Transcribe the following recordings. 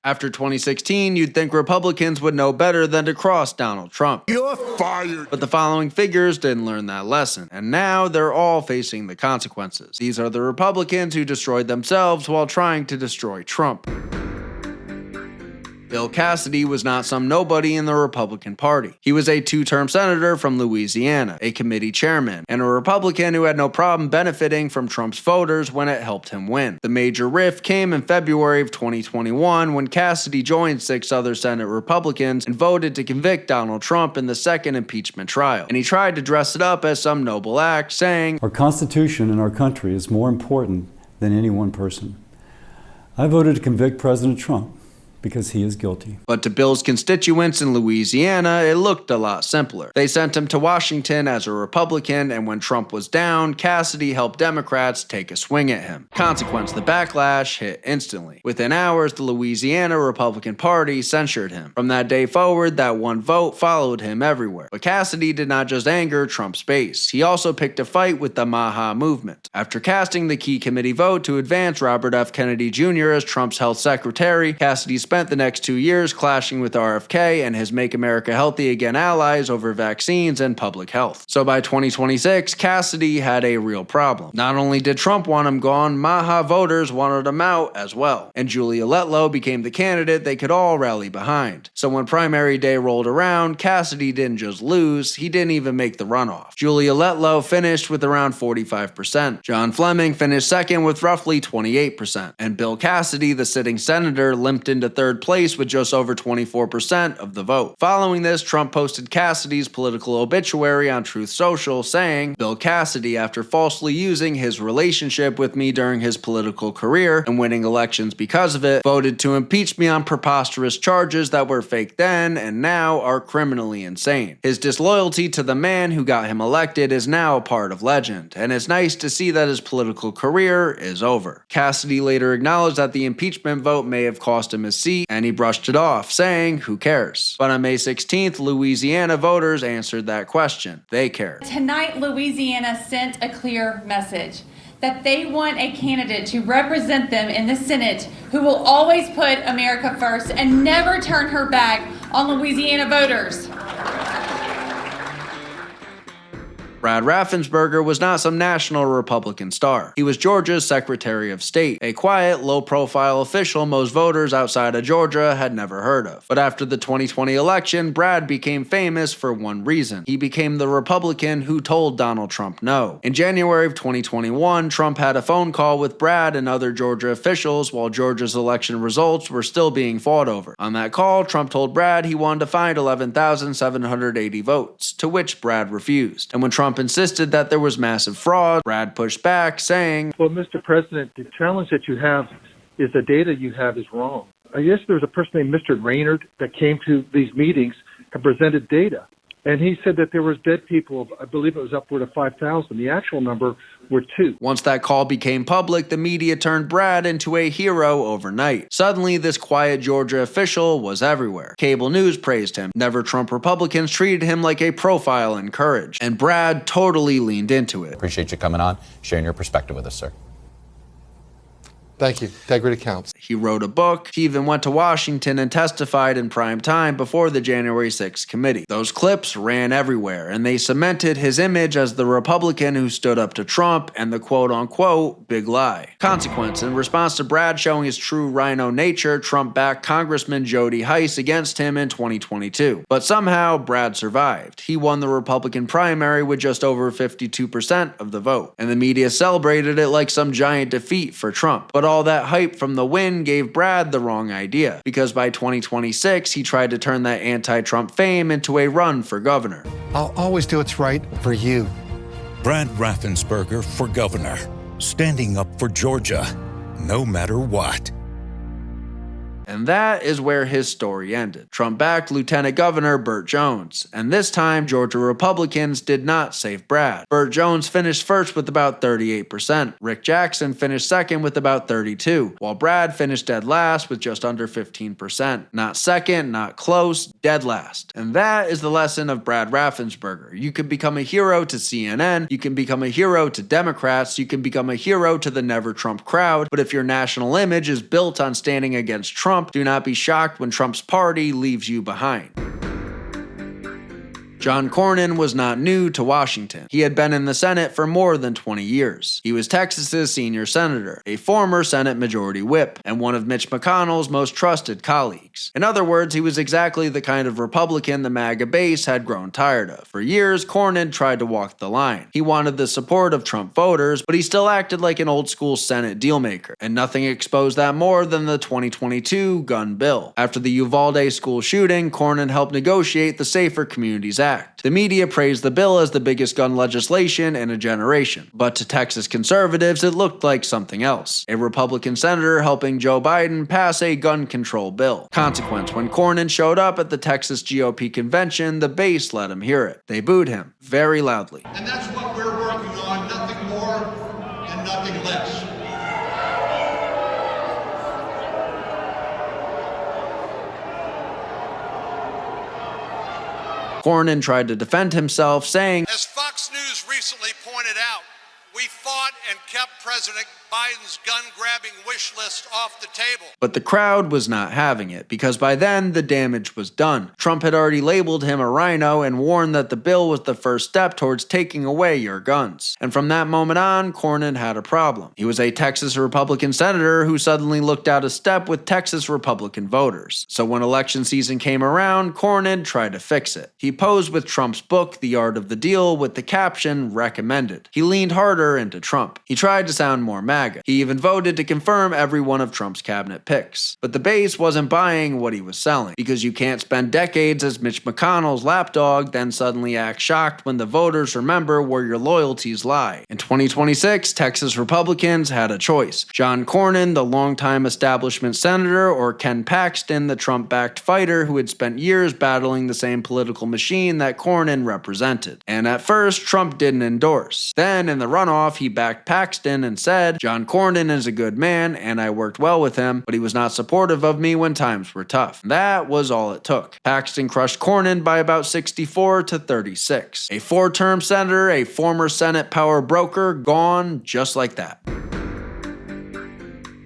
After 2016, you'd think Republicans would know better than to cross Donald Trump. You're fired. But the following figures didn't learn that lesson, and now they're all facing the consequences. These are the Republicans who destroyed themselves while trying to destroy Trump. Bill Cassidy was not some nobody in the Republican Party. He was a two-term senator from Louisiana, a committee chairman, and a Republican who had no problem benefiting from Trump's voters when it helped him win. The major rift came in February of 2021 when Cassidy joined 6 other Senate Republicans and voted to convict Donald Trump in the second impeachment trial. And he tried to dress it up as some noble act, saying, "Our Constitution and our country is more important than any one person. I voted to convict President Trump because he is guilty." But to Bill's constituents in Louisiana, it looked a lot simpler. They sent him to Washington as a Republican, and when Trump was down, Cassidy helped Democrats take a swing at him. Consequence, the backlash hit instantly. Within hours, the Louisiana Republican Party censured him. From that day forward, that one vote followed him everywhere. But Cassidy did not just anger Trump's base. He also picked a fight with the MAGA movement. After casting the key committee vote to advance Robert F. Kennedy Jr. as Trump's health secretary, Cassidy spent the next 2 years clashing with RFK and his Make America Healthy Again allies over vaccines and public health. So by 2026, Cassidy had a real problem. Not only did Trump want him gone, MAGA voters wanted him out as well. And Julia Letlow became the candidate they could all rally behind. So when primary day rolled around, Cassidy didn't just lose, he didn't even make the runoff. Julia Letlow finished with around 45%. John Fleming finished second with roughly 28%. And Bill Cassidy, the sitting senator, limped into third place with just over 24% of the vote. Following this, Trump posted Cassidy's political obituary on Truth Social, saying, "Bill Cassidy, after falsely using his relationship with me during his political career and winning elections because of it, voted to impeach me on preposterous charges that were fake then and now are criminally insane. His disloyalty to the man who got him elected is now a part of legend, and it's nice to see that his political career is over." Cassidy later acknowledged that the impeachment vote may have cost him his seat, and he brushed it off, saying, "Who cares?" But on May 16th, Louisiana voters answered that question. They cared. Tonight, Louisiana sent a clear message that they want a candidate to represent them in the Senate who will always put America first and never turn her back on Louisiana voters. Brad Raffensperger was not some national Republican star. He was Georgia's Secretary of State, a quiet, low-profile official most voters outside of Georgia had never heard of. But after the 2020 election, Brad became famous for one reason. He became the Republican who told Donald Trump no. In January of 2021, Trump had a phone call with Brad and other Georgia officials while Georgia's election results were still being fought over. On that call, Trump told Brad he wanted to find 11,780 votes, to which Brad refused. And when Trump insisted that there was massive fraud, Brad pushed back, saying, "Well, Mr. President, the challenge that you have is the data you have is wrong. I guess there's a person named Mr. Raynard that came to these meetings and presented data. And he said that there was dead people, I believe it was upward of 5,000. The actual number were 2. Once that call became public, the media turned Brad into a hero overnight. Suddenly, this quiet Georgia official was everywhere. Cable news praised him. Never Trump Republicans treated him like a profile in courage. And Brad totally leaned into it. Appreciate you coming on, sharing your perspective with us, sir. Thank you. Integrity counts. He wrote a book. He even went to Washington and testified in prime time before the January 6th committee. Those clips ran everywhere, and they cemented his image as the Republican who stood up to Trump and the quote-unquote big lie. Consequence, in response to Brad showing his true RINO nature, Trump backed Congressman Jody Hice against him in 2022. But somehow, Brad survived. He won the Republican primary with just over 52% of the vote, and the media celebrated it like some giant defeat for Trump. But all that hype from the win gave Brad the wrong idea, because by 2026, he tried to turn that anti-Trump fame into a run for governor. I'll always do what's right for you. Brad Raffensperger for governor, standing up for Georgia, no matter what. And that is where his story ended. Trump backed Lieutenant Governor Burt Jones, and this time Georgia Republicans did not save Brad. Burt Jones finished first with about 38%. Rick Jackson finished second with about 32%, while Brad finished dead last with just under 15%. Not second, not close, dead last. And that is the lesson of Brad Raffensperger. You can become a hero to CNN, you can become a hero to Democrats, you can become a hero to the Never Trump crowd, but if your national image is built on standing against Trump, Trump, do not be shocked when Trump's party leaves you behind. John Cornyn was not new to Washington. He had been in the Senate for more than 20 years. He was Texas's senior senator, a former Senate Majority Whip, and one of Mitch McConnell's most trusted colleagues. In other words, he was exactly the kind of Republican the MAGA base had grown tired of. For years, Cornyn tried to walk the line. He wanted the support of Trump voters, but he still acted like an old-school Senate dealmaker, and nothing exposed that more than the 2022 gun bill. After the Uvalde school shooting, Cornyn helped negotiate the Safer Communities Act. The media praised the bill as the biggest gun legislation in a generation, but to Texas conservatives, it looked like something else. A Republican senator helping Joe Biden pass a gun control bill. Consequence, when Cornyn showed up at the Texas GOP convention, the base let him hear it. They booed him very loudly. And that's what we're working on, nothing more and nothing less. Cornyn tried to defend himself, saying, As Fox News recently pointed out, we fought and kept President Biden's gun-grabbing wish list off the table. But the crowd was not having it, because by then the damage was done. Trump had already labeled him a RINO and warned that the bill was the first step towards taking away your guns. And from that moment on, Cornyn had a problem. He was a Texas Republican senator who suddenly looked out of step with Texas Republican voters. So when election season came around, Cornyn tried to fix it. He posed with Trump's book, The Art of the Deal, with the caption, recommended. He leaned harder into Trump. He tried to sound more MAGA. He even voted to confirm every one of Trump's cabinet picks. But the base wasn't buying what he was selling, because you can't spend decades as Mitch McConnell's lapdog, then suddenly act shocked when the voters remember where your loyalties lie. In 2026, Texas Republicans had a choice. John Cornyn, the longtime establishment senator, or Ken Paxton, the Trump-backed fighter who had spent years battling the same political machine that Cornyn represented. And at first, Trump didn't endorse. Then, in the runoff, he backed Paxton and said, John Cornyn is a good man, and I worked well with him, but he was not supportive of me when times were tough. That was all it took. Paxton crushed Cornyn by about 64 to 36. A four-term senator, a former Senate power broker, gone just like that.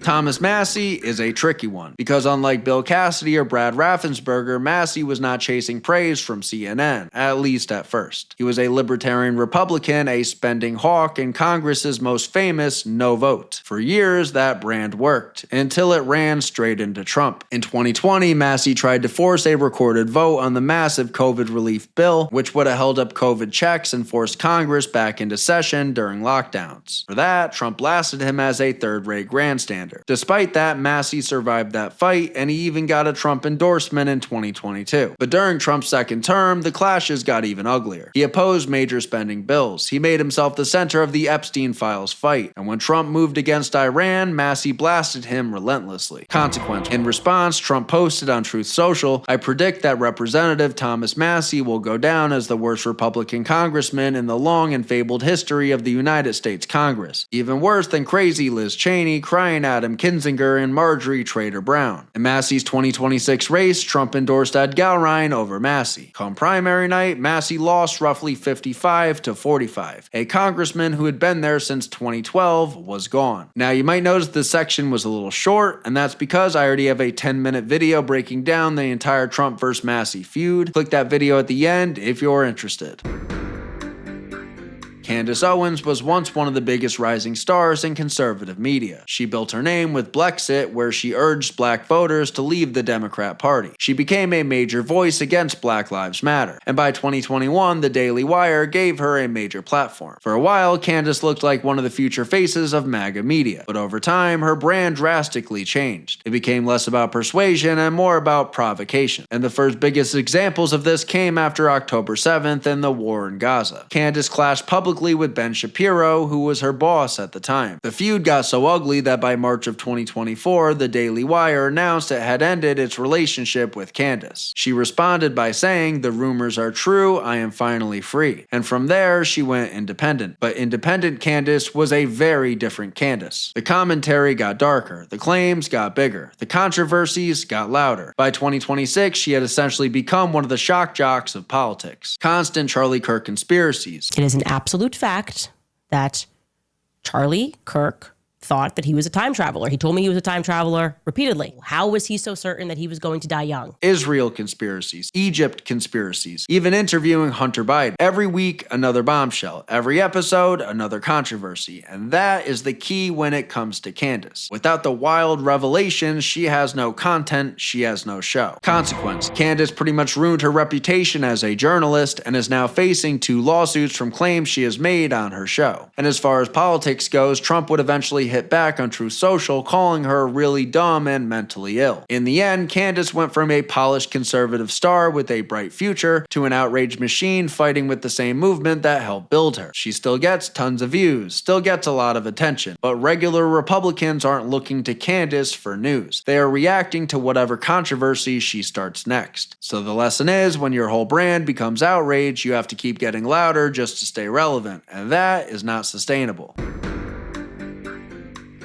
Thomas Massie is a tricky one, because unlike Bill Cassidy or Brad Raffensperger, Massie was not chasing praise from CNN, at least at first. He was a libertarian Republican, a spending hawk, and Congress's most famous no vote. For years, that brand worked, until it ran straight into Trump. In 2020, Massie tried to force a recorded vote on the massive COVID relief bill, which would have held up COVID checks and forced Congress back into session during lockdowns. For that, Trump blasted him as a third-rate grandstander. Despite that, Massie survived that fight, and he even got a Trump endorsement in 2022. But during Trump's second term, the clashes got even uglier. He opposed major spending bills. He made himself the center of the Epstein files fight. And when Trump moved against Iran, Massie blasted him relentlessly. Consequence, in response, Trump posted on Truth Social, I predict that Representative Thomas Massie will go down as the worst Republican congressman in the long and fabled history of the United States Congress. Even worse than crazy Liz Cheney crying at him Kinzinger and Marjorie Taylor Greene. In Massie's 2026 race, Trump endorsed Ed Galrein over Massie. Come primary night, Massie lost roughly 55 to 45. A congressman who had been there since 2012 was gone. Now you might notice this section was a little short, and that's because I already have a 10-minute video breaking down the entire Trump vs. Massie feud. Click that video at the end if you're interested. Candace Owens was once one of the biggest rising stars in conservative media. She built her name with Blexit, where she urged black voters to leave the Democrat Party. She became a major voice against Black Lives Matter, and by 2021, the Daily Wire gave her a major platform. For a while, Candace looked like one of the future faces of MAGA media, but over time, her brand drastically changed. It became less about persuasion and more about provocation, and the first biggest examples of this came after October 7th and the war in Gaza. Candace clashed publicly with Ben Shapiro, who was her boss at the time. The feud got so ugly that by March of 2024, the Daily Wire announced it had ended its relationship with Candace. She responded by saying, "The rumors are true, I am finally free." And from there, she went independent. But independent Candace was a very different Candace. The commentary got darker, the claims got bigger, the controversies got louder. By 2026, she had essentially become one of the shock jocks of politics. Constant Charlie Kirk conspiracies. It is an absolute fact that Charlie Kirk thought that he was a time traveler. He told me he was a time traveler repeatedly. How was he so certain that he was going to die young? Israel conspiracies, Egypt conspiracies, even interviewing Hunter Biden. Every week, another bombshell. Every episode, another controversy. And that is the key when it comes to Candace. Without the wild revelations, she has no content, she has no show. Consequence, Candace pretty much ruined her reputation as a journalist and is now facing 2 lawsuits from claims she has made on her show. And as far as politics goes, Trump would eventually hit back on Truth Social, calling her really dumb and mentally ill. In the end, Candace went from a polished conservative star with a bright future to an outraged machine fighting with the same movement that helped build her. She still gets tons of views, still gets a lot of attention, but regular Republicans aren't looking to Candace for news. They are reacting to whatever controversy she starts next. So the lesson is, when your whole brand becomes outrage, you have to keep getting louder just to stay relevant, and that is not sustainable.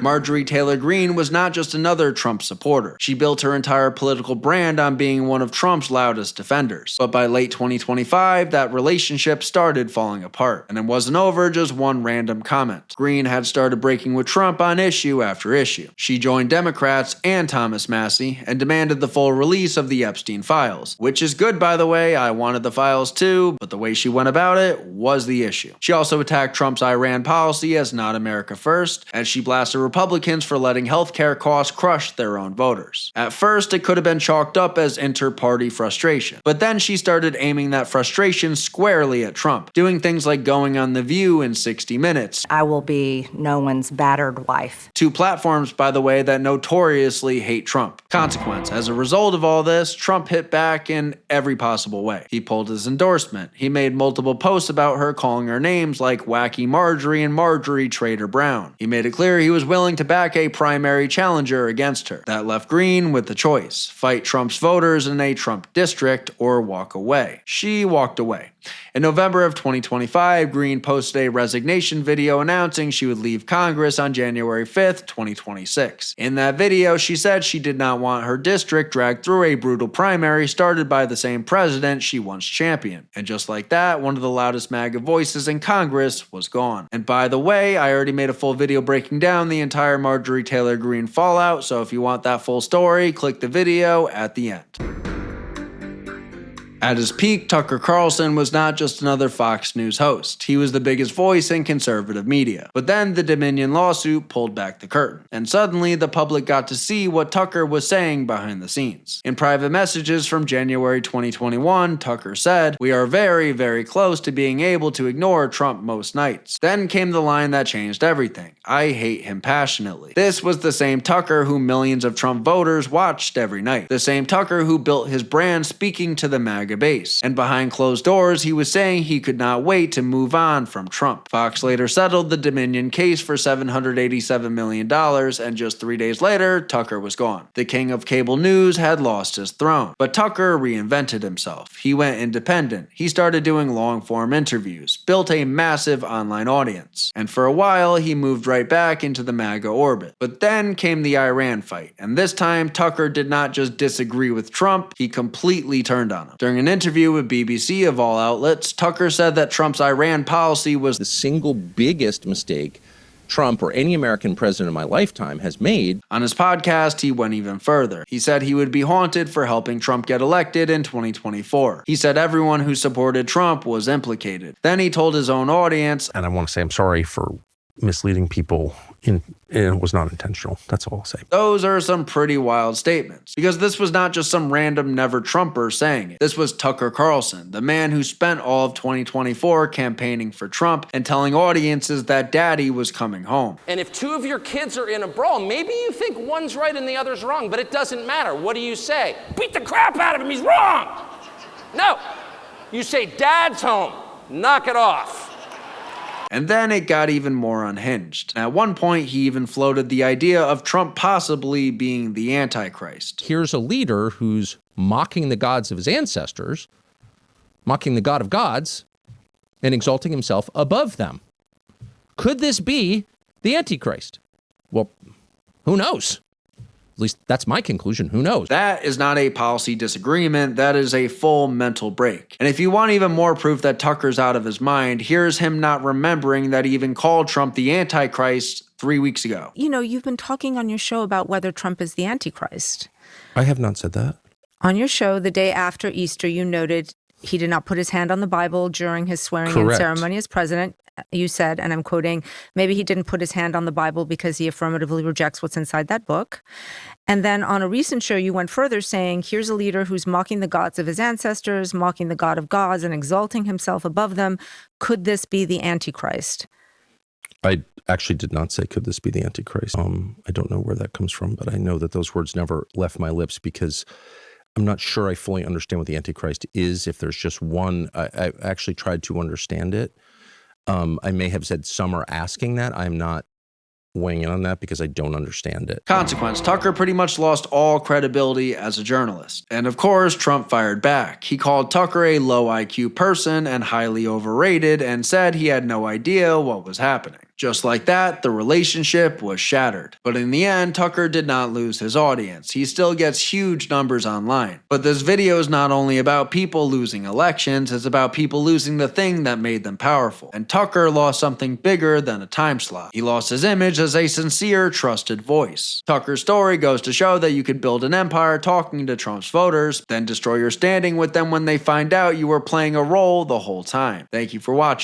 Marjorie Taylor Greene was not just another Trump supporter. She built her entire political brand on being one of Trump's loudest defenders. But by late 2025, that relationship started falling apart. And it wasn't over just one random comment. Greene had started breaking with Trump on issue after issue. She joined Democrats and Thomas Massie and demanded the full release of the Epstein files. Which is good, by the way. I wanted the files too, but the way she went about it was the issue. She also attacked Trump's Iran policy as not America first, and she blasted Republicans for letting healthcare costs crush their own voters. At first, it could have been chalked up as inter-party frustration, but then she started aiming that frustration squarely at Trump, doing things like going on The View in 60 Minutes. I will be no one's battered wife. 2 platforms, by the way, that notoriously hate Trump. Consequence, as a result of all this, Trump hit back in every possible way. He pulled his endorsement. He made multiple posts about her, calling her names like Wacky Marjorie and Marjorie Trader Brown. He made it clear he was willing to back a primary challenger against her. That left Greene with the choice: fight Trump's voters in a Trump district or walk away. She walked away. In November of 2025, Greene posted a resignation video announcing she would leave Congress on January 5th, 2026. In that video, she said she did not want her district dragged through a brutal primary started by the same president she once championed. And just like that, one of the loudest MAGA voices in Congress was gone. And by the way, I already made a full video breaking down the entire Marjorie Taylor Greene fallout, so if you want that full story, click the video at the end. At his peak, Tucker Carlson was not just another Fox News host. He was the biggest voice in conservative media. But then the Dominion lawsuit pulled back the curtain, and suddenly the public got to see what Tucker was saying behind the scenes. In private messages from January 2021, Tucker said, "We are very, very close to being able to ignore Trump most nights." Then came the line that changed everything: "I hate him passionately." This was the same Tucker who millions of Trump voters watched every night. The same Tucker who built his brand speaking to the MAGA base. And behind closed doors, he was saying he could not wait to move on from Trump. Fox later settled the Dominion case for $787 million, and just 3 days later, Tucker was gone. The king of cable news had lost his throne. But Tucker reinvented himself. He went independent. He started doing long-form interviews, built a massive online audience. And for a while, he moved right back into the MAGA orbit. But then came the Iran fight. And this time, Tucker did not just disagree with Trump, he completely turned on him. During an interview with BBC of all outlets, Tucker said that Trump's Iran policy was the single biggest mistake Trump or any American president in my lifetime has made. On his podcast, he went even further. He said he would be haunted for helping Trump get elected in 2024. He said everyone who supported Trump was implicated. Then he told his own audience, and I want to say I'm sorry for misleading people. It was not intentional. That's all I'll say. Those are some pretty wild statements, because this was not just some random never-Trumper saying it. This was Tucker Carlson, the man who spent all of 2024 campaigning for Trump and telling audiences that daddy was coming home. And if 2 of your kids are in a brawl, maybe you think one's right and the other's wrong, but it doesn't matter. What do you say? Beat the crap out of him, he's wrong! No, you say dad's home, knock it off. And then it got even more unhinged. At one point, he even floated the idea of Trump possibly being the Antichrist. Here's a leader who's mocking the gods of his ancestors, mocking the God of gods, and exalting himself above them. Could this be the Antichrist? Well, who knows? At least that's my conclusion. Who knows? That is not a policy disagreement. That is a full mental break. And if you want even more proof that Tucker's out of his mind, here's him not remembering that he even called Trump the Antichrist 3 weeks ago. You know, you've been talking on your show about whether Trump is the Antichrist. I have not said that. On your show, the day after Easter, you noted he did not put his hand on the Bible during his swearing-in ceremony as president. You said, and I'm quoting, maybe he didn't put his hand on the Bible because he affirmatively rejects what's inside that book. And then on a recent show, you went further saying, here's a leader who's mocking the gods of his ancestors, mocking the God of gods and exalting himself above them. Could this be the Antichrist? I actually did not say, could this be the Antichrist? I don't know where that comes from, but I know that those words never left my lips because I'm not sure I fully understand what the Antichrist is. If there's just one, I actually tried to understand it. I may have said some are asking that. I'm not weighing in on that because I don't understand it. Consequence, Tucker pretty much lost all credibility as a journalist. And of course, Trump fired back. He called Tucker a low IQ person and highly overrated and said he had no idea what was happening. Just like that, the relationship was shattered. But in the end, Tucker did not lose his audience. He still gets huge numbers online. But this video is not only about people losing elections, it's about people losing the thing that made them powerful. And Tucker lost something bigger than a time slot. He lost his image as a sincere, trusted voice. Tucker's story goes to show that you could build an empire talking to Trump's voters, then destroy your standing with them when they find out you were playing a role the whole time. Thank you for watching.